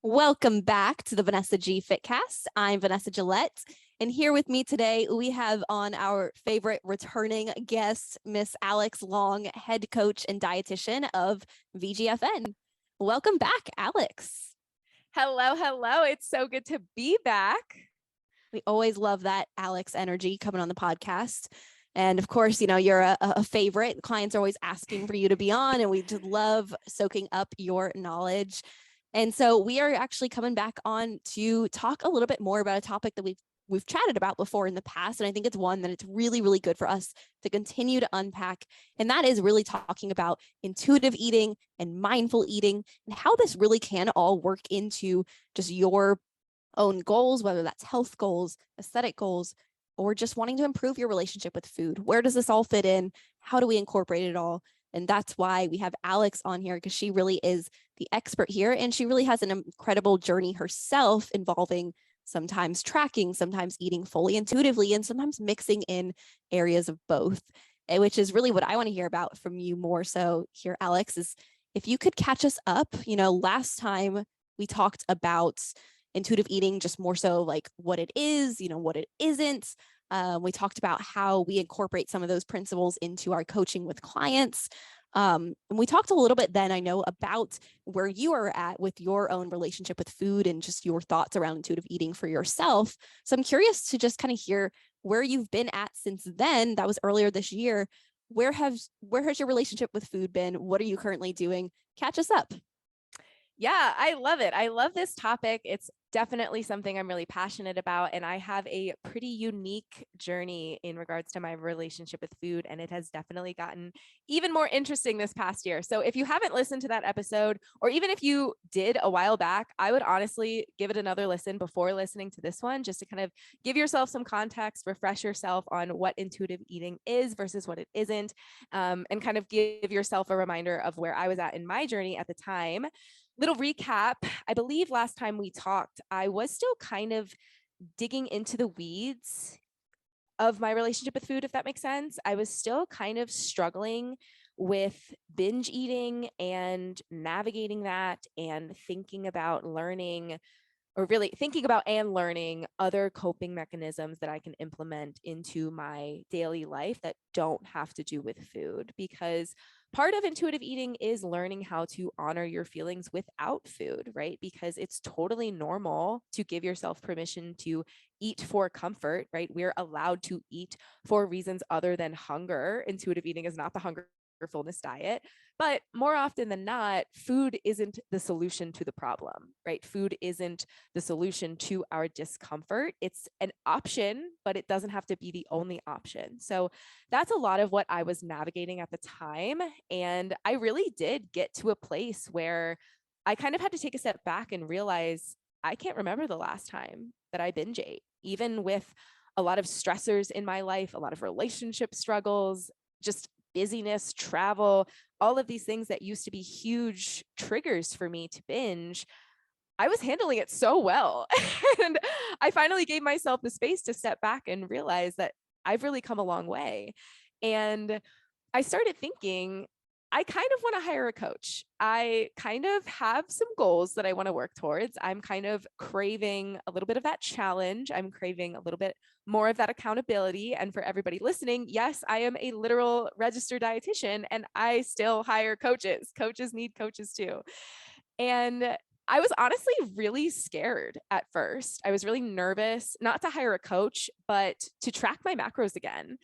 Welcome back to the Vanessa G Fitcast. I'm Vanessa Gillette, and here with me today we have on our favorite returning guest, Miss Alex Long, head coach and dietitian of VGFN. Welcome back, Alex. Hello, hello. It's so good to be back. We always love that Alex energy coming on the podcast. And of course, you're a favorite. Clients are always asking for you to be on, and we just love soaking up your knowledge. And so we are actually coming back on to talk a little bit more about a topic that we've chatted about before in the past. And I think it's one that it's really, really good for us to continue to unpack. And that is really talking about intuitive eating and mindful eating and how this really can all work into just your own goals, whether that's health goals, aesthetic goals, or just wanting to improve your relationship with food. Where does this all fit in? How do we incorporate it all? And that's why we have Alex on here, because she really is the expert here. And she really has an incredible journey herself involving sometimes tracking, sometimes eating fully intuitively, and sometimes mixing in areas of both, which is really what I want to hear about from you more so here, Alex, is if you could catch us up. Last time we talked about intuitive eating, just more so like what it is, what it isn't. We talked about how we incorporate some of those principles into our coaching with clients. And we talked a little bit then, I know, about where you are at with your own relationship with food and just your thoughts around intuitive eating for yourself. So I'm curious to just kind of hear where you've been at since then. That was earlier this year. Where has your relationship with food been? What are you currently doing? Catch us up. Yeah, I love it. I love this topic. It's definitely something I'm really passionate about. And I have a pretty unique journey in regards to my relationship with food. And it has definitely gotten even more interesting this past year. So if you haven't listened to that episode, or even if you did a while back, I would honestly give it another listen before listening to this one, just to kind of give yourself some context, refresh yourself on what intuitive eating is versus what it isn't, and kind of give yourself a reminder of where I was at in my journey at the time. Little recap, I believe last time we talked, I was still kind of digging into the weeds of my relationship with food, if that makes sense. I was still kind of struggling with binge eating and navigating that and thinking about learning, or really thinking about and learning other coping mechanisms that I can implement into my daily life that don't have to do with food. Because part of intuitive eating is learning how to honor your feelings without food, right? Because it's totally normal to give yourself permission to eat for comfort, right? We're allowed to eat for reasons other than hunger. Intuitive eating is not the hunger fullness diet, but more often than not, food isn't the solution to the problem, right? Food isn't the solution to our discomfort. It's an option, but it doesn't have to be the only option. So that's a lot of what I was navigating at the time. And I really did get to a place where I kind of had to take a step back and realize I can't remember the last time that I binge ate, even with a lot of stressors in my life, a lot of relationship struggles, just busyness, travel, all of these things that used to be huge triggers for me to binge. I was handling it so well. And I finally gave myself the space to step back and realize that I've really come a long way. And I started thinking, I kind of want to hire a coach. I kind of have some goals that I want to work towards. I'm kind of craving a little bit of that challenge. I'm craving a little bit more of that accountability. And for everybody listening, yes, I am a literal registered dietitian and I still hire coaches. Coaches need coaches too. And I was honestly really scared at first. I was really nervous, not to hire a coach, but to track my macros again.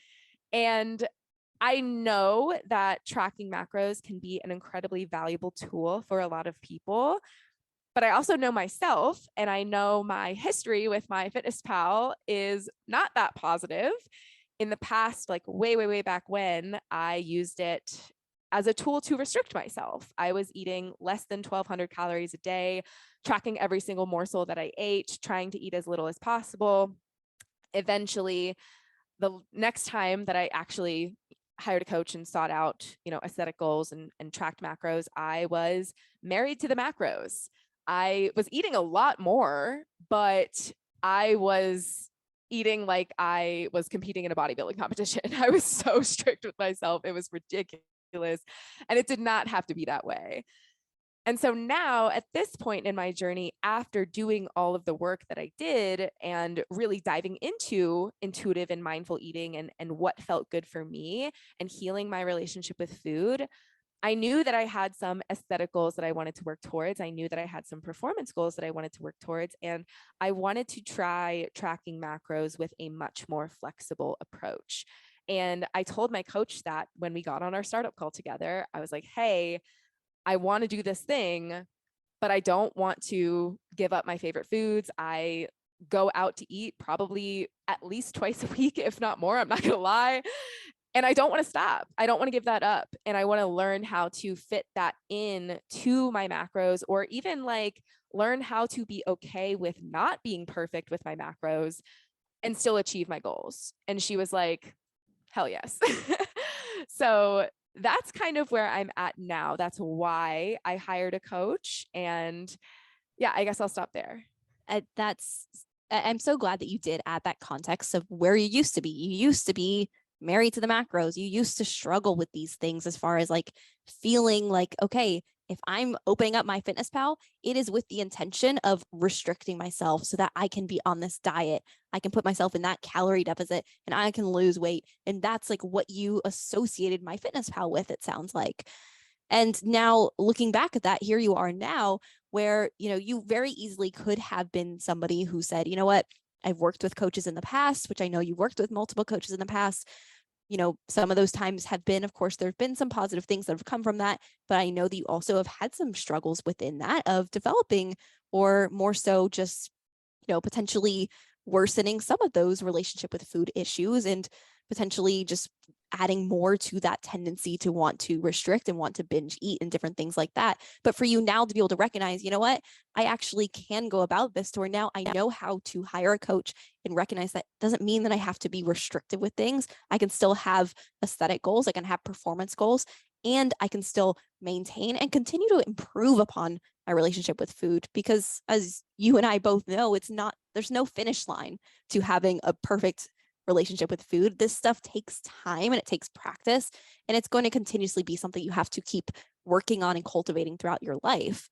And I know that tracking macros can be an incredibly valuable tool for a lot of people, but I also know myself, and I know my history with my fitness pal is not that positive. In the past, like way, way, way back when, I used it as a tool to restrict myself. I was eating less than 1,200 calories a day, tracking every single morsel that I ate, trying to eat as little as possible. Eventually, the next time that I actually hired a coach and sought out, aesthetic goals and tracked macros, I was married to the macros. I was eating a lot more, but I was eating like I was competing in a bodybuilding competition. I was so strict with myself. It was ridiculous. And it did not have to be that way. And so now at this point in my journey, after doing all of the work that I did and really diving into intuitive and mindful eating and what felt good for me and healing my relationship with food, I knew that I had some aesthetic goals that I wanted to work towards. I knew that I had some performance goals that I wanted to work towards. And I wanted to try tracking macros with a much more flexible approach. And I told my coach that when we got on our startup call together, I was like, hey, I want to do this thing, but I don't want to give up my favorite foods. I go out to eat probably at least twice a week, if not more. I'm not going to lie. And I don't want to stop. I don't want to give that up. And I want to learn how to fit that in to my macros, or even like learn how to be okay with not being perfect with my macros and still achieve my goals. And she was like, hell yes. So that's kind of where I'm at now. That's why I hired a coach. And yeah, I guess I'll stop there. I'm so glad that you did add that context of where you used to be. You used to be married to the macros. You used to struggle with these things as far as like feeling like, okay, if I'm opening up my fitness pal, it is with the intention of restricting myself so that I can be on this diet. I can put myself in that calorie deficit and I can lose weight. And that's like what you associated my fitness pal with, it sounds like. And now looking back at that, here you are now where, you very easily could have been somebody who said, you know what, I've worked with coaches in the past, which I know you worked with multiple coaches in the past. Some of those times have been, of course, there've been some positive things that have come from that, but I know that you also have had some struggles within that of developing, or more so just, potentially worsening some of those relationship with food issues, and potentially just adding more to that tendency to want to restrict and want to binge eat and different things like that. But for you now to be able to recognize, you know what, I actually can go about this to where now I know how to hire a coach and recognize that doesn't mean that I have to be restrictive with things. I can still have aesthetic goals. I can have performance goals, and I can still maintain and continue to improve upon my relationship with food, because as you and I both know, there's no finish line to having a perfect relationship with food. This stuff takes time and it takes practice, and it's going to continuously be something you have to keep working on and cultivating throughout your life.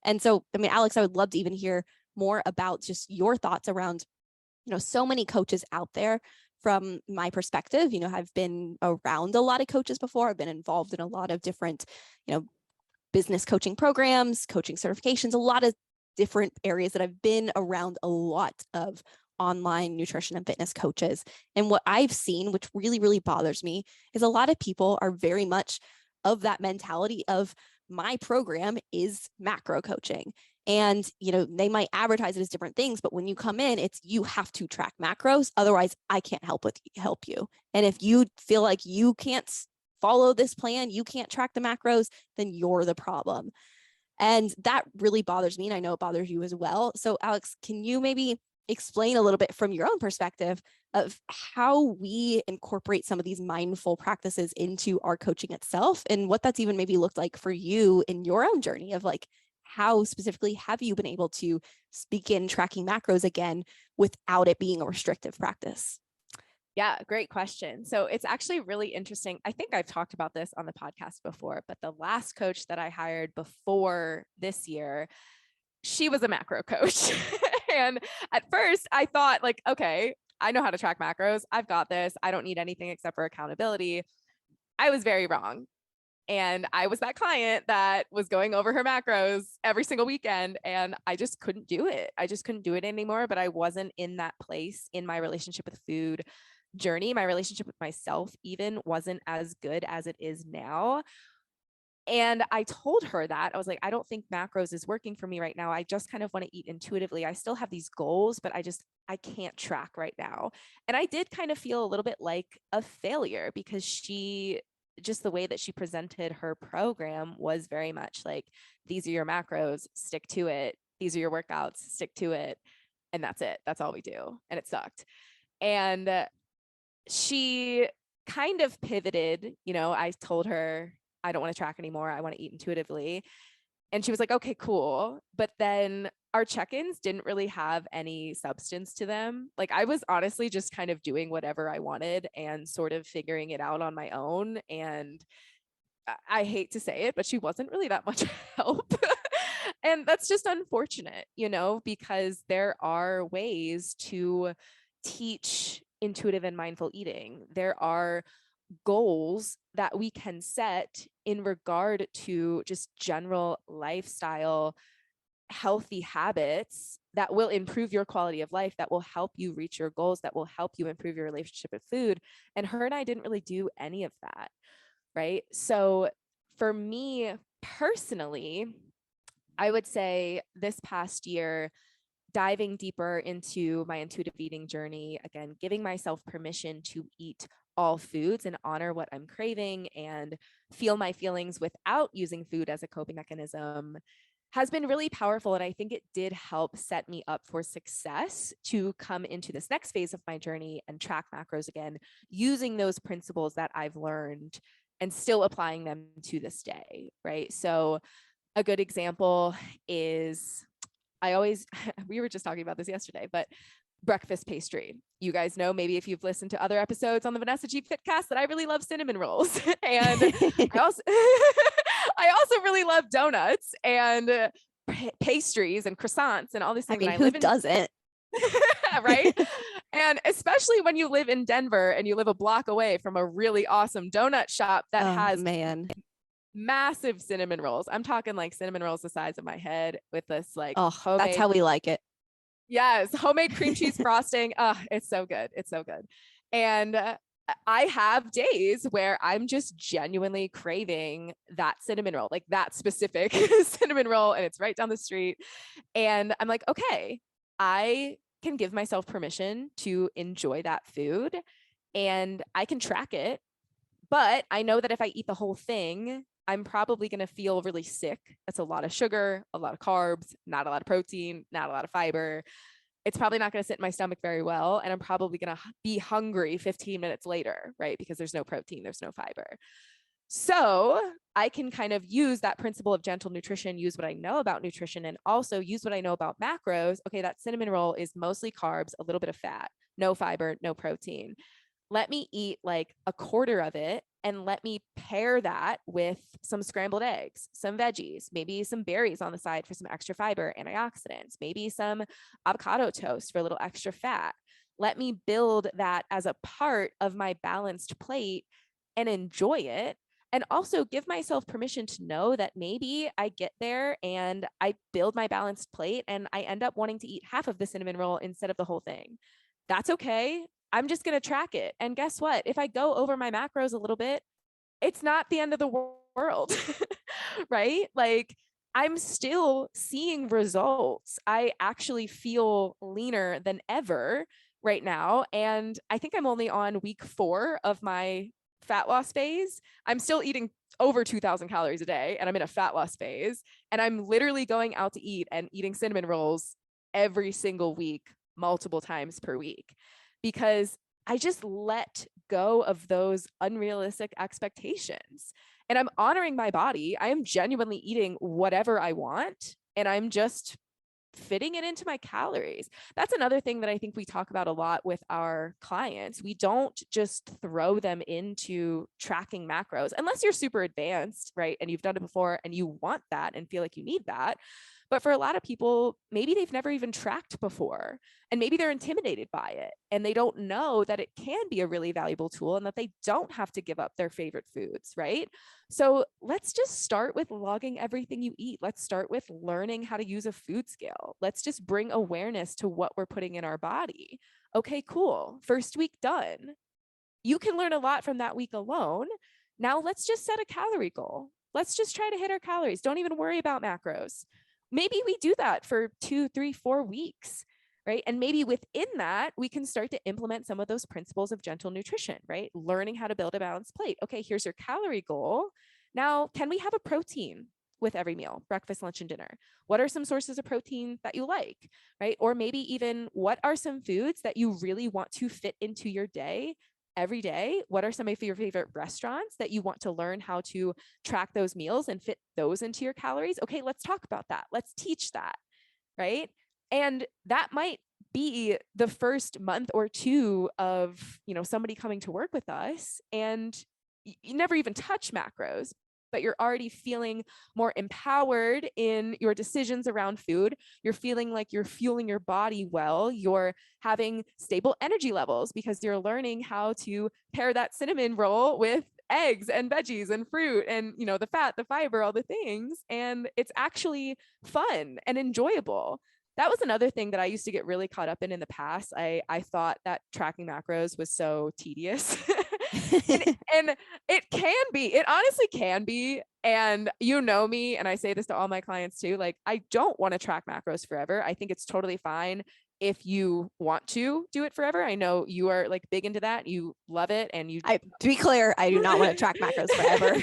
And so, Alex, I would love to even hear more about just your thoughts around, so many coaches out there. From my perspective, I've been around a lot of coaches before. I've been involved in a lot of different, business coaching programs, coaching certifications, a lot of different areas that I've been around a lot of online nutrition and fitness coaches. And what I've seen, which really, really bothers me, is a lot of people are very much of that mentality of my program is macro coaching. And, they might advertise it as different things, but when you come in, it's you have to track macros. Otherwise, I can't help you. And if you feel like you can't follow this plan, you can't track the macros, then you're the problem. And that really bothers me. And I know it bothers you as well. So Alex, can you maybe explain a little bit from your own perspective of how we incorporate some of these mindful practices into our coaching itself, and what that's even maybe looked like for you in your own journey of like, how specifically have you been able to begin tracking macros again without it being a restrictive practice? Yeah, great question. So it's actually really interesting. I think I've talked about this on the podcast before, but the last coach that I hired before this year, she was a macro coach. And at first I thought like, okay, I know how to track macros. I've got this. I don't need anything except for accountability. I was very wrong. And I was that client that was going over her macros every single weekend, and I just couldn't do it. I just couldn't do it anymore, but I wasn't in that place in my relationship with food journey. My relationship with myself even wasn't as good as it is now. And I told her that I was like, I don't think macros is working for me right now. I just kind of want to eat intuitively. I still have these goals, but I can't track right now. And I did kind of feel a little bit like a failure, because just the way that she presented her program was very much like, these are your macros, stick to it. These are your workouts, stick to it. And that's it. That's all we do. And it sucked. And she kind of pivoted. I told her, I don't want to track anymore. I want to eat intuitively. And she was like, okay, cool. But then our check-ins didn't really have any substance to them. Like, I was honestly just kind of doing whatever I wanted and sort of figuring it out on my own. And I hate to say it, but she wasn't really that much help. And that's just unfortunate, because there are ways to teach intuitive and mindful eating. There are goals that we can set in regard to just general lifestyle, healthy habits that will improve your quality of life, that will help you reach your goals, that will help you improve your relationship with food. And her and I didn't really do any of that, right? So for me personally, I would say this past year, diving deeper into my intuitive eating journey, again, giving myself permission to eat all foods and honor what I'm craving and feel my feelings without using food as a coping mechanism, has been really powerful. And I think it did help set me up for success to come into this next phase of my journey and track macros again, using those principles that I've learned and still applying them to this day, right? So a good example is we were just talking about this yesterday, but breakfast pastry. You guys know, maybe if you've listened to other episodes on the Vanessa G Fitcast, that I really love cinnamon rolls. And I also, I also really love donuts and pastries and croissants and all these things. I mean, who doesn't? Right? And especially when you live in Denver and you live a block away from a really awesome donut shop that has massive cinnamon rolls. I'm talking like cinnamon rolls the size of my head with this like homemade. That's how we like it. Yes, homemade cream cheese frosting. It's so good. It's so good. And I have days where I'm just genuinely craving that cinnamon roll, like that specific cinnamon roll, and it's right down the street. And I'm like, okay, I can give myself permission to enjoy that food and I can track it. But I know that if I eat the whole thing, I'm probably going to feel really sick. That's a lot of sugar, a lot of carbs, not a lot of protein, not a lot of fiber. It's probably not going to sit in my stomach very well. And I'm probably going to be hungry 15 minutes later, right? Because there's no protein, there's no fiber. So I can kind of use that principle of gentle nutrition, use what I know about nutrition, and also use what I know about macros. Okay, that cinnamon roll is mostly carbs, a little bit of fat, no fiber, no protein. Let me eat like a quarter of it and let me pair that with some scrambled eggs, some veggies, maybe some berries on the side for some extra fiber, antioxidants, maybe some avocado toast for a little extra fat. Let me build that as a part of my balanced plate and enjoy it. And also give myself permission to know that maybe I get there and I build my balanced plate and I end up wanting to eat half of the cinnamon roll instead of the whole thing. That's okay. I'm just going to track it. And guess what? If I go over my macros a little bit, it's not the end of the world, right? Like I'm still seeing results. I actually feel leaner than ever right now. And I think I'm only on week 4 of my fat loss phase. I'm still eating over 2,000 calories a day and I'm in a fat loss phase. And I'm literally going out to eat and eating cinnamon rolls every single week, multiple times per week, because I just let go of those unrealistic expectations. And I'm honoring my body. I am genuinely eating whatever I want. And I'm just fitting it into my calories. That's another thing that I think we talk about a lot with our clients. We don't just throw them into tracking macros unless you're super advanced, right? And you've done it before and you want that and feel like you need that. But for a lot of people, maybe they've never even tracked before, and maybe they're intimidated by it and they don't know that it can be a really valuable tool and that they don't have to give up their favorite foods, right? So let's just start with logging everything you eat. Let's start with learning how to use a food scale. Let's just bring awareness to what we're putting in our body. Okay, cool. First week done. You can learn a lot from that week alone. Now let's just set a calorie goal. Let's just try to hit our calories. Don't even worry about macros. Maybe we do that for 2, 3, 4 weeks, right? And maybe within that, we can start to implement some of those principles of gentle nutrition, right? Learning how to build a balanced plate. Okay, here's your calorie goal. Now, can we have a protein with every meal, breakfast, lunch, and dinner? What are some sources of protein that you like, right? Or maybe even what are some foods that you really want to fit into your day every day? What are some of your favorite restaurants that you want to learn how to track those meals and fit those into your calories? Okay, let's talk about that. Let's teach that, right? And that might be the first month or 2 of, somebody coming to work with us and you never even touch macros, but you're already feeling more empowered in your decisions around food. You're feeling like you're fueling your body well. You're having stable energy levels because you're learning how to pair that cinnamon roll with eggs and veggies and fruit and, you know, the fat, the fiber, all the things. And it's actually fun and enjoyable. That was another thing that I used to get really caught up in the past. I thought that tracking macros was so tedious. And it can be, it honestly can be. And you know me, and I say this to all my clients too, like, I don't want to track macros forever. I think it's totally fine if you want to do it forever. I know you are like big into that. You love it. And you, to be clear, I do not want to track macros forever.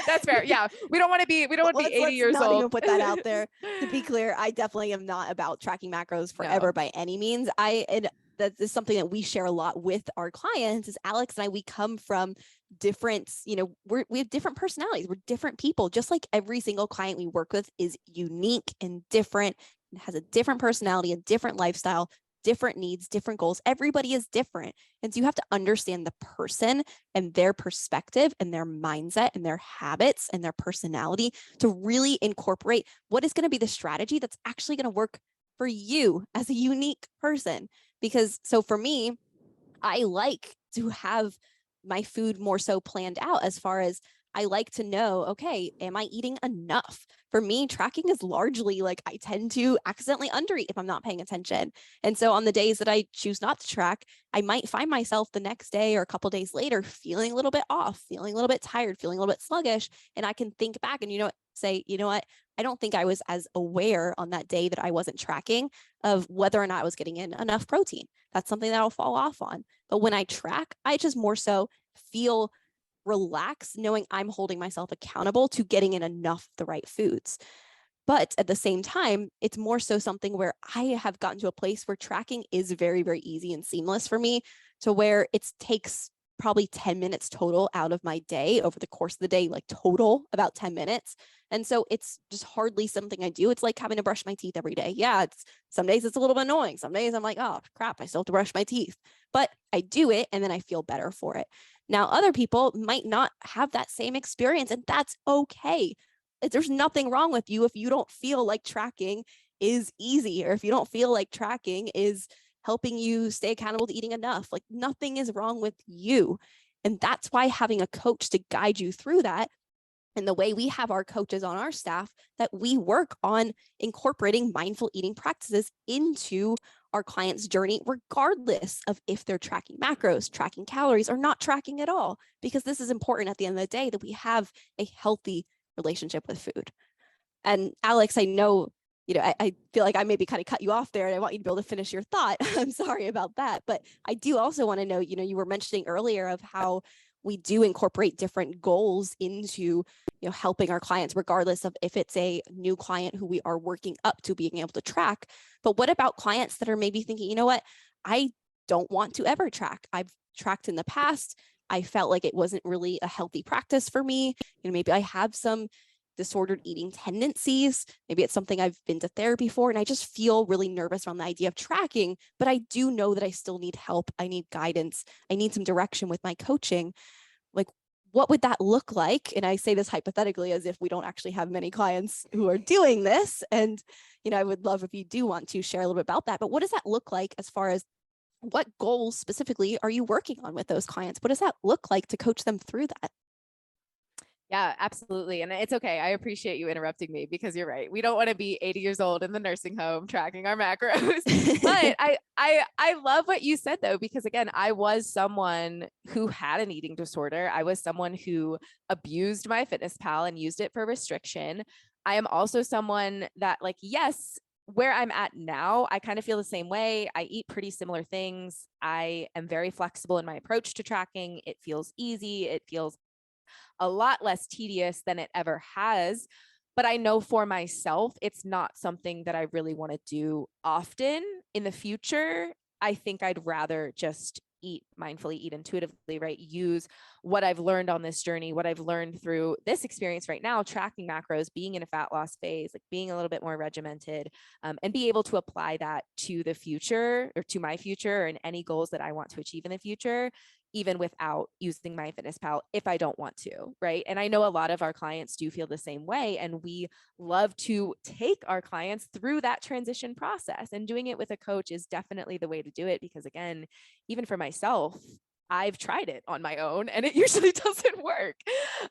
That's fair. Yeah. We don't want to be 80 years not old. Even put that out there. To be clear, I definitely am not about tracking macros forever by any means. And that is something that we share a lot with our clients is Alex and I, we come from different, you know, we have different personalities. We're different people, just like every single client we work with is unique and different and has a different personality, a different lifestyle, different needs, different goals. Everybody is different. And so you have to understand the person and their perspective and their mindset and their habits and their personality to really incorporate what is going to be the strategy that's actually going to work for you as a unique person. Because so for me, I like to have my food more so planned out as far as I like to know, okay, am I eating enough? For me, tracking is largely like I tend to accidentally undereat if I'm not paying attention. And so on the days that I choose not to track, I might find myself the next day or a couple days later feeling a little bit off, feeling a little bit tired, feeling a little bit sluggish. And I can think back and, you know, say, you know what, I don't think I was as aware on that day that I wasn't tracking of whether or not I was getting in enough protein. That's something that I'll fall off on. But when I track, I just more so feel relaxed knowing I'm holding myself accountable to getting in enough of the right foods. But at the same time, it's more so something where I have gotten to a place where tracking is very, very easy and seamless for me to where it takes probably 10 minutes total out of my day over the course of the day, like total about 10 minutes. And so it's just hardly something I do. It's like having to brush my teeth every day. Yeah, it's some days it's a little bit annoying. Some days I'm like, oh crap, I still have to brush my teeth. But I do it and then I feel better for it. Now, other people might not have that same experience, and that's okay. There's nothing wrong with you if you don't feel like tracking is easy, or if you don't feel like tracking is helping you stay accountable to eating enough. Like nothing is wrong with you. And that's why having a coach to guide you through that, and the way we have our coaches on our staff, that we work on incorporating mindful eating practices into our clients' journey, regardless of if they're tracking macros, tracking calories, or not tracking at all, because this is important at the end of the day that we have a healthy relationship with food. And Alex, I know, you know, I feel like I maybe kind of cut you off there and I want you to be able to finish your thought. I'm sorry about that. But I do also want to know, you know, you were mentioning earlier of how we do incorporate different goals into, you know, helping our clients, regardless of if it's a new client who we are working up to being able to track. But what about clients that are maybe thinking, you know what, I don't want to ever track. I've tracked in the past. I felt like it wasn't really a healthy practice for me. You know, maybe I have some disordered eating tendencies. Maybe it's something I've been to therapy for, and I just feel really nervous around the idea of tracking, but I do know that I still need help. I need guidance. I need some direction with my coaching. Like, what would that look like? And I say this hypothetically as if we don't actually have many clients who are doing this. And, you know, I would love if you do want to share a little bit about that, but what does that look like as far as what goals specifically are you working on with those clients? What does that look like to coach them through that? Yeah, absolutely. And it's okay. I appreciate you interrupting me because you're right. We don't want to be 80 years old in the nursing home tracking our macros. But I love what you said though, because again, I was someone who had an eating disorder. I was someone who abused my fitness pal and used it for restriction. I am also someone that, like, yes, where I'm at now, I kind of feel the same way. I eat pretty similar things. I am very flexible in my approach to tracking. It feels easy. It feels a lot less tedious than it ever has. But I know for myself, it's not something that I really want to do often in the future. I think I'd rather just eat mindfully, eat intuitively, right? Use what I've learned on this journey, what I've learned through this experience right now, tracking macros, being in a fat loss phase, like being a little bit more regimented, and be able to apply that to the future, or to my future, and any goals that I want to achieve in the future. even without using MyFitnessPal if I don't want to, right? And I know a lot of our clients do feel the same way, and we love to take our clients through that transition process. And doing it with a coach is definitely the way to do it, because again, even for myself, I've tried it on my own and it usually doesn't work.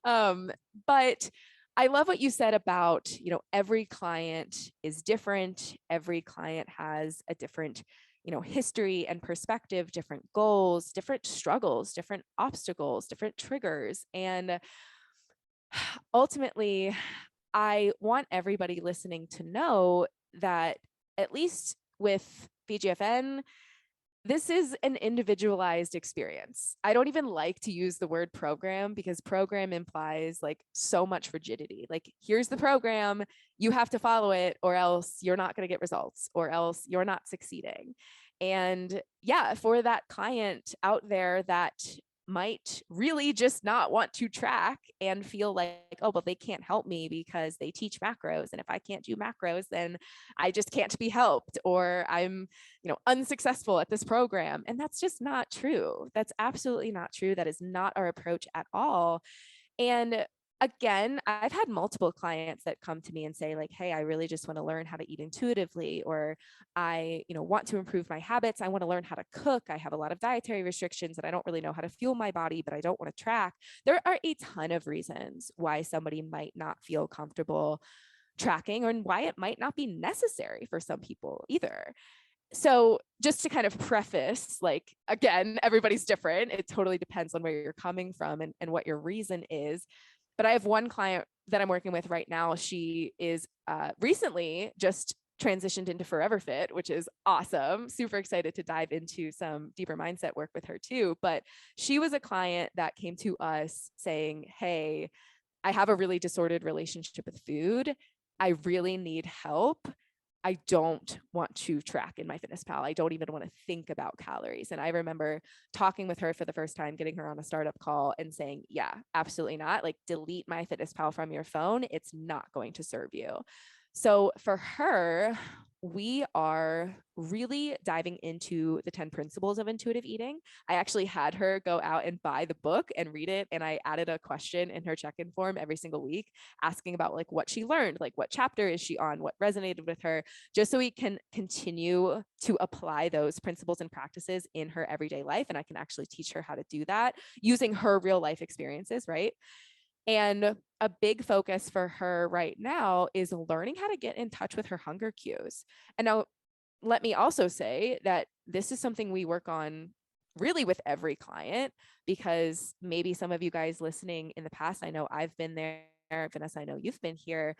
But I love what you said about, every client is different. Every client has a different, history and perspective, different goals, different struggles, different obstacles, different triggers. And ultimately, I want everybody listening to know that, at least with VGFN, this is an individualized experience. I don't even like to use the word program, because program implies like so much rigidity. Like, here's the program, you have to follow it, or else you're not going to get results, or else you're not succeeding. And yeah, for that client out there that might really just not want to track and feel like, oh, well, they can't help me because they teach macros. And if I can't do macros, then I just can't be helped, or I'm, unsuccessful at this program. And that's just not true. That's absolutely not true. That is not our approach at all. And again, I've had multiple clients that come to me and say like, hey, I really just want to learn how to eat intuitively, or I, want to improve my habits. I want to learn how to cook. I have a lot of dietary restrictions and I don't really know how to fuel my body, but I don't want to track. There are a ton of reasons why somebody might not feel comfortable tracking, or why it might not be necessary for some people either. So just to kind of preface, like, again, everybody's different. It totally depends on where you're coming from and what your reason is. But I have one client that I'm working with right now. She is recently just transitioned into Forever Fit, which is awesome. Super excited to dive into some deeper mindset work with her too. But she was a client that came to us saying, hey, I have a really disordered relationship with food. I really need help. I don't want to track in MyFitnessPal. I don't even want to think about calories. And I remember talking with her for the first time, getting her on a startup call and saying, yeah, absolutely not. Like, delete MyFitnessPal from your phone. It's not going to serve you. So for her, we are really diving into the 10 principles of intuitive eating. I actually had her go out and buy the book and read it. And I added a question in her check-in form every single week, asking about like what she learned, like what chapter is she on, what resonated with her, just so we can continue to apply those principles and practices in her everyday life. And I can actually teach her how to do that using her real life experiences, right? And a big focus for her right now is learning how to get in touch with her hunger cues. And now, let me also say that this is something we work on really with every client, because maybe some of you guys listening in the past, I know I've been there, Vanessa, I know you've been here.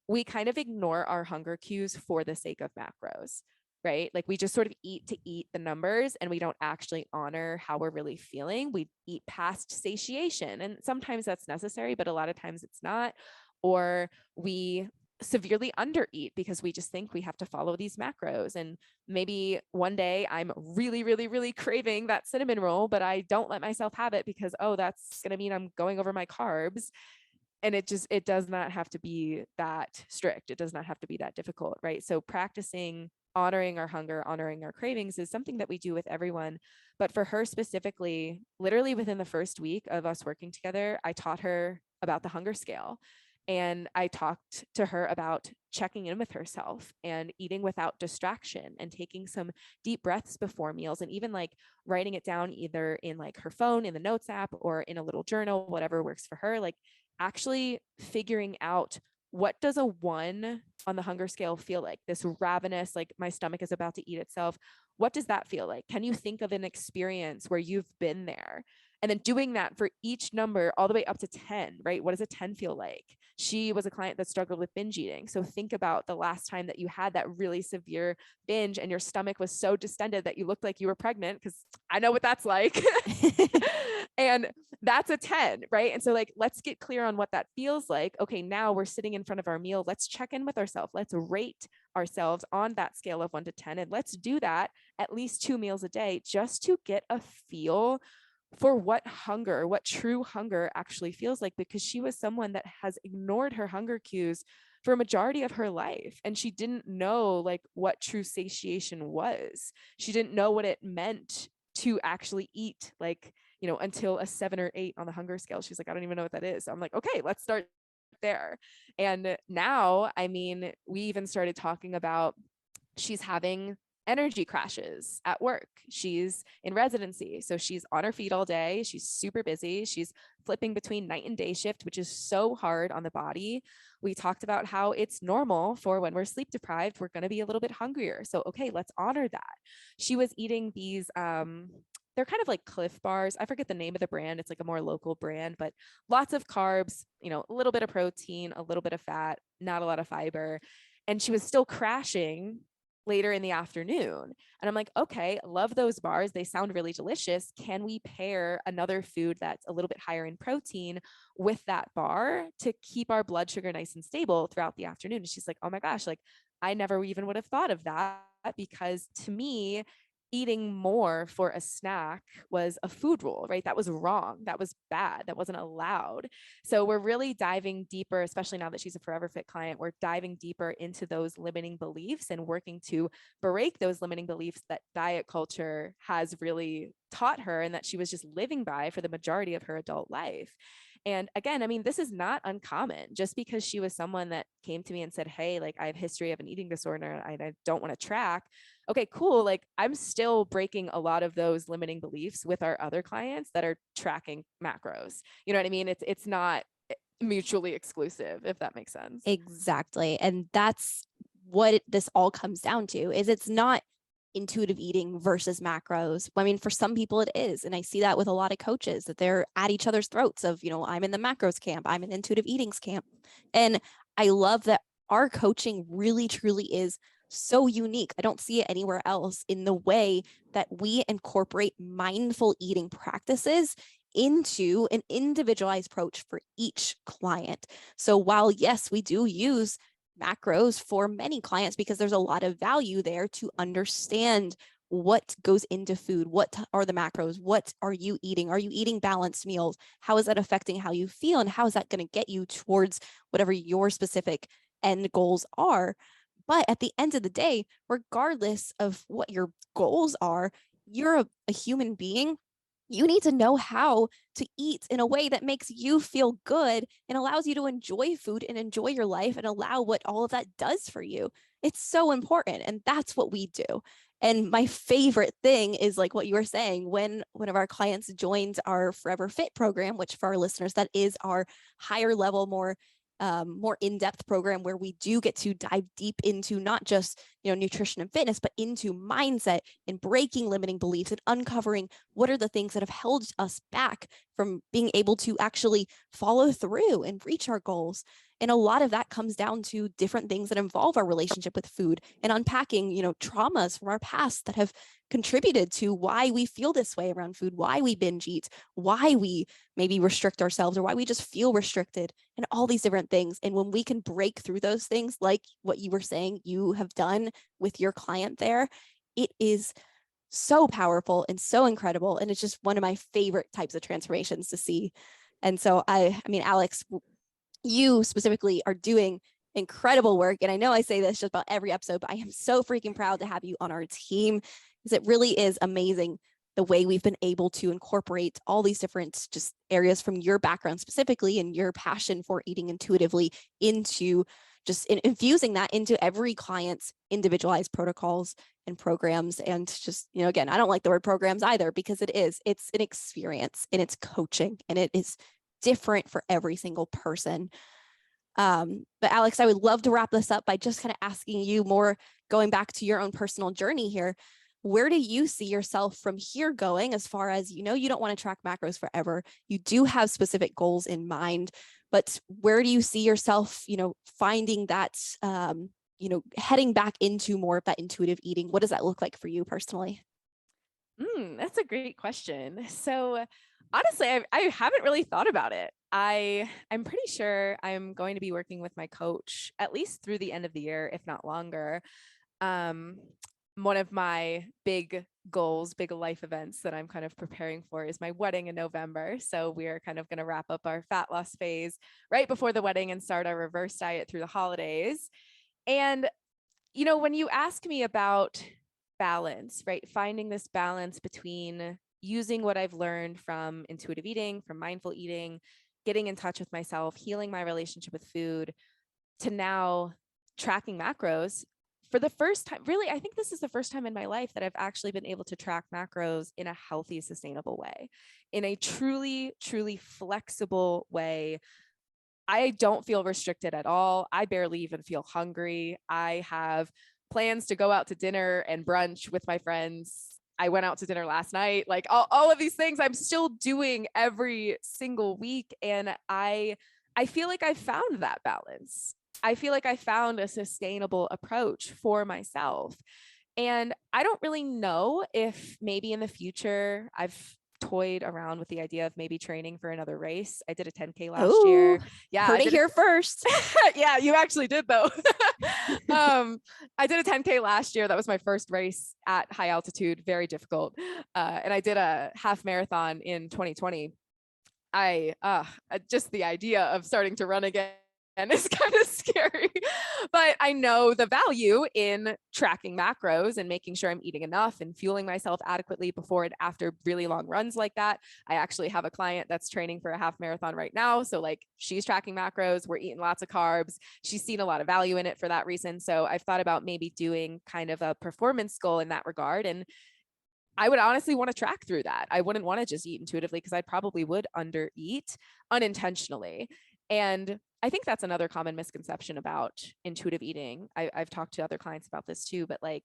We kind of ignore our hunger cues for the sake of macros, right? Like, we just sort of eat to eat the numbers, and we don't actually honor how we're really feeling. We eat past satiation, and sometimes that's necessary, but a lot of times it's not. Or we severely undereat because we just think we have to follow these macros. And maybe one day I'm really, really, really craving that cinnamon roll, but I don't let myself have it because, oh, that's going to mean I'm going over my carbs. And it does not have to be that strict. It does not have to be that difficult, right? So practicing honoring our hunger, honoring our cravings is something that we do with everyone. But for her specifically, literally within the first week of us working together, I taught her about the hunger scale. And I talked to her about checking in with herself and eating without distraction and taking some deep breaths before meals, and even like writing it down either in like her phone, in the notes app, or in a little journal, whatever works for her. Like, actually figuring out, what does a 1 on the hunger scale feel like? This ravenous, like my stomach is about to eat itself. What does that feel like? Can you think of an experience where you've been there? And then doing that for each number all the way up to 10, right? What does a 10 feel like? She was a client that struggled with binge eating. So think about the last time that you had that really severe binge and your stomach was so distended that you looked like you were pregnant, because I know what that's like. And that's a 10, right? And so like, let's get clear on what that feels like. Okay, now we're sitting in front of our meal. Let's check in with ourselves. Let's rate ourselves on that scale of 1 to 10. And let's do that at least 2 meals a day, just to get a feel for what true hunger actually feels like, because she was someone that has ignored her hunger cues for a majority of her life. And she didn't know like what true satiation was. She didn't know what it meant to actually eat like until a 7 or 8 on the hunger scale. She's like, I don't even know what that is. So I'm like, okay, let's start there. And now, I mean, we even started talking about she's having energy crashes at work. She's in residency, so she's on her feet all day. She's super busy. She's flipping between night and day shift, which is so hard on the body. We talked about how it's normal for when we're sleep deprived, we're going to be a little bit hungrier. So, okay, let's honor that. She was eating these they're kind of like Cliff bars. I forget the name of the brand. It's like a more local brand, but lots of carbs, a little bit of protein, a little bit of fat, not a lot of fiber. And she was still crashing later in the afternoon. And I'm like, okay, love those bars. They sound really delicious. Can we pair another food that's a little bit higher in protein with that bar to keep our blood sugar nice and stable throughout the afternoon? And she's like, oh my gosh, like I never even would have thought of that, because to me, eating more for a snack was a food rule, right? That was wrong. That was bad. That wasn't allowed. So we're really diving deeper, especially now that she's a Forever Fit client, we're diving deeper into those limiting beliefs and working to break those limiting beliefs that diet culture has really taught her and that she was just living by for the majority of her adult life. And again, I mean, this is not uncommon. Just because she was someone that came to me and said, hey, like I have a history of an eating disorder, I don't want to track. Okay, cool. Like I'm still breaking a lot of those limiting beliefs with our other clients that are tracking macros. You know what I mean? It's not mutually exclusive, if that makes sense. Exactly. And that's what this all comes down to, is it's not intuitive eating versus macros. I mean, for some people it is. And I see that with a lot of coaches, that they're at each other's throats of, I'm in the macros camp, I'm in intuitive eatings camp. And I love that our coaching really, truly is so unique. I don't see it anywhere else in the way that we incorporate mindful eating practices into an individualized approach for each client. So while, yes, we do use macros for many clients because there's a lot of value there to understand what goes into food, what are the macros, what are you eating? Are you eating balanced meals? How is that affecting how you feel? And how is that going to get you towards whatever your specific end goals are? But at the end of the day, regardless of what your goals are, you're a human being. You need to know how to eat in a way that makes you feel good and allows you to enjoy food and enjoy your life and allow what all of that does for you. It's so important. And that's what we do. And my favorite thing is like what you were saying, when one of our clients joined our Forever Fit program, which for our listeners, that is our higher level, more in-depth program where we do get to dive deep into not just nutrition and fitness, but into mindset and breaking limiting beliefs and uncovering what are the things that have held us back from being able to actually follow through and reach our goals. And a lot of that comes down to different things that involve our relationship with food and unpacking, traumas from our past that have contributed to why we feel this way around food, why we binge eat, why we maybe restrict ourselves, or why we just feel restricted, and all these different things. And when we can break through those things, like what you were saying you have done with your client there, it is so powerful and so incredible. And it's just one of my favorite types of transformations to see. And so I mean, Alex, you specifically are doing incredible work. And I know I say this just about every episode, but I am so freaking proud to have you on our team, because it really is amazing the way we've been able to incorporate all these different just areas from your background specifically and your passion for eating intuitively into just infusing that into every client's individualized protocols and programs. And just, again, I don't like the word programs either, because it's an experience and it's coaching, and it is different for every single person. But Alex, I would love to wrap this up by just kind of asking you more, going back to your own personal journey here. Where do you see yourself from here going, as far as, you don't want to track macros forever. You do have specific goals in mind, but where do you see yourself, finding that, heading back into more of that intuitive eating? What does that look like for you personally? That's a great question. So honestly, I haven't really thought about it. I'm pretty sure I'm going to be working with my coach at least through the end of the year, if not longer. One of my big goals, big life events that I'm kind of preparing for is my wedding in November. So we're kind of going to wrap up our fat loss phase right before the wedding and start our reverse diet through the holidays. And, when you ask me about balance, right? Finding this balance between using what I've learned from intuitive eating, from mindful eating, getting in touch with myself, healing my relationship with food, to now tracking macros for the first time. Really, I think this is the first time in my life that I've actually been able to track macros in a healthy, sustainable way, in a truly, truly flexible way. I don't feel restricted at all. I barely even feel hungry. I have plans to go out to dinner and brunch with my friends. I went out to dinner last night. Like all of these things I'm still doing every single week. And I feel like I found that balance. I feel like I found a sustainable approach for myself. And I don't really know if maybe in the future I've toyed around with the idea of maybe training for another race. I did a 10K last year. Yeah. Heard it here first. Yeah, you actually did though. I did a 10K last year. That was my first race at high altitude, very difficult. And I did a half marathon in 2020. Just the idea of starting to run again is kind of scary, but I know the value in tracking macros and making sure I'm eating enough and fueling myself adequately before and after really long runs like that. I actually have a client that's training for a half marathon right now. So like she's tracking macros, we're eating lots of carbs. She's seen a lot of value in it for that reason. So I've thought about maybe doing kind of a performance goal in that regard. And I would honestly want to track through that. I wouldn't want to just eat intuitively because I probably would undereat unintentionally. And I think that's another common misconception about intuitive eating. I've talked to other clients about this too, but like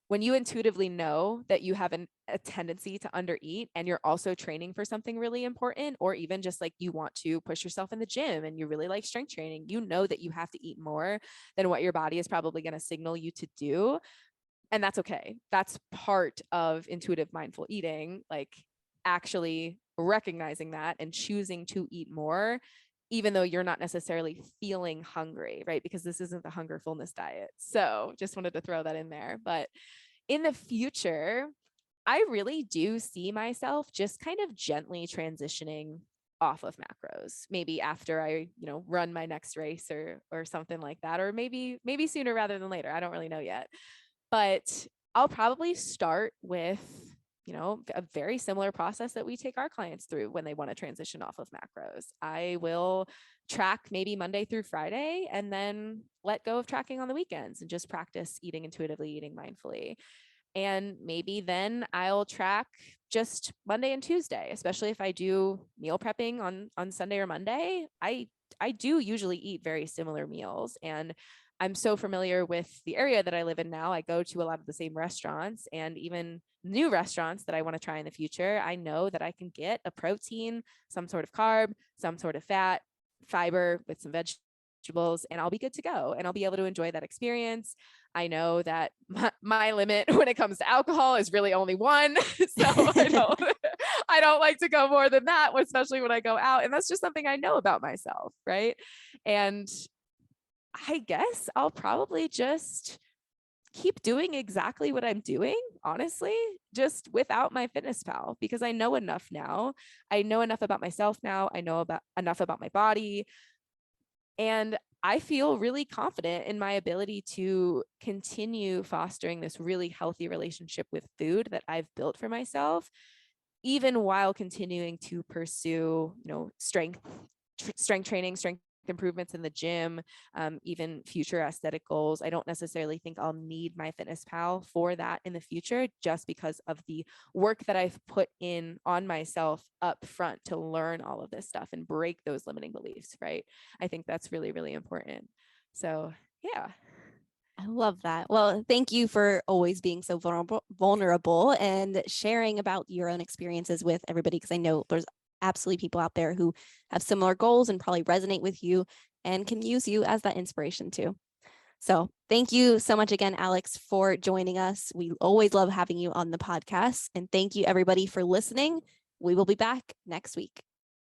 when you intuitively know that you have a tendency to undereat and you're also training for something really important, or even just like you want to push yourself in the gym and you really like strength training, you know that you have to eat more than what your body is probably going to signal you to do. And that's okay. That's part of intuitive mindful eating, like actually recognizing that and choosing to eat more, even though you're not necessarily feeling hungry, right? Because this isn't the hunger fullness diet. So just wanted to throw that in there. But in the future, I really do see myself just kind of gently transitioning off of macros, maybe after I, run my next race or something like that, or maybe sooner rather than later. I don't really know yet. But I'll probably start with, a very similar process that we take our clients through when they want to transition off of macros. I will track maybe Monday through Friday and then let go of tracking on the weekends and just practice eating intuitively, eating mindfully. And maybe then I'll track just Monday and Tuesday, especially if I do meal prepping on Sunday or Monday. I do usually eat very similar meals, and I'm so familiar with the area that I live in now. I go to a lot of the same restaurants, and even new restaurants that I want to try in the future. I know that I can get a protein, some sort of carb, some sort of fat, fiber with some vegetables, and I'll be good to go. And I'll be able to enjoy that experience. I know that my limit when it comes to alcohol is really only one. So I don't like to go more than that, especially when I go out. And that's just something I know about myself, right? And I guess I'll probably just keep doing exactly what I'm doing, honestly, just without my fitness pal, because I know enough now. I know enough about myself now. I know enough about my body. And I feel really confident in my ability to continue fostering this really healthy relationship with food that I've built for myself, even while continuing to pursue, strength training, strength improvements in the gym, even future aesthetic goals. I don't necessarily think I'll need my fitness pal for that in the future, just because of the work that I've put in on myself up front to learn all of this stuff and break those limiting beliefs, right? I think that's really, really important. So yeah. I love that. Well, thank you for always being so vulnerable and sharing about your own experiences with everybody, because I know there's absolutely people out there who have similar goals and probably resonate with you and can use you as that inspiration too. So thank you so much again, Alex, for joining us. We always love having you on the podcast. And thank you everybody for listening. We will be back next week.